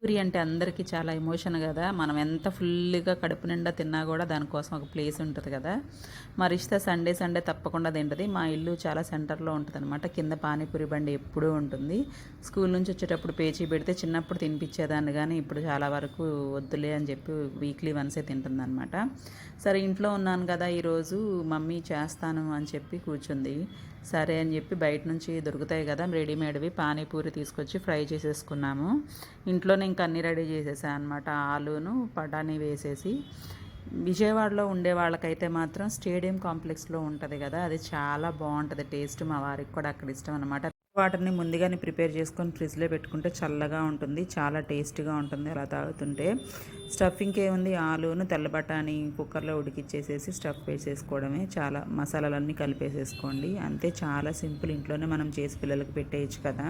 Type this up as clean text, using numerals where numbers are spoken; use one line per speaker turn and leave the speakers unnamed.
పూరి అంటే అందరికీ చాలా ఎమోషన్ కదా! మనం ఎంత ఫుల్‌గా కడుపు నిండా తిన్నా గూడా దానికోసం ఒక ప్లేస్ ఉంటది కదా! మా రిషిత సండే, సండే తప్పకుండా తింటది. మా ఇల్లు చాలా సెంటర్‌లో ఉంటదనమాట. కింద పానీపూరి బండి ఎప్పుడూ ఉంటుంది. స్కూల్ నుంచి వచ్చేటప్పుడు పేచీ పెడితే చిన్నప్పుడు తినిపిచ్చేదాన్ని గానీ, ఇప్పుడు చాలా వరకు వద్దులే అని చెప్పి వీక్లీ వన్సే తింటుందనమాట. సరే ఇంట్లో ఉన్నాను కదా! ఈరోజు మమ్మీ చేస్తాను అని చెప్పి కూర్చుంది. సరే అని చెప్పి బయట నుంచి దొరుకుతాయి కదా రెడీమేడ్వి పానీపూరి తీసుకొచ్చి ఫ్రై చేసేసుకున్నాము. ఇంట్లోనే ఇంక అన్నీ రెడీ చేసేసాను అనమాట. ఆలూను బఠానీ వేసేసి. విజయవాడలో ఉండే వాళ్ళకైతే మాత్రం స్టేడియం కాంప్లెక్స్లో ఉంటుంది కదా, అది చాలా బాగుంటుంది టేస్ట్. మా వారికి కూడా అక్కడ ఇష్టం అనమాట. వాటర్ని ముందుగానే ప్రిపేర్ చేసుకొని ఫ్రిడ్జ్లో పెట్టుకుంటే చల్లగా ఉంటుంది, చాలా టేస్ట్గా ఉంటుంది అలా తాగుతుంటే. స్టఫింగ్కి ఏముంది, ఆలూను తెల్ల బఠానీ కుక్కర్లో ఉడికిచ్చేసేసి స్టఫ్ వేసేసుకోవడమే. చాలా మసాలాలన్నీ కలిపేసేసుకోండి అంతే, చాలా సింపుల్. ఇంట్లోనే మనం చేసి పిల్లలకి పెట్టేయచ్చు కదా.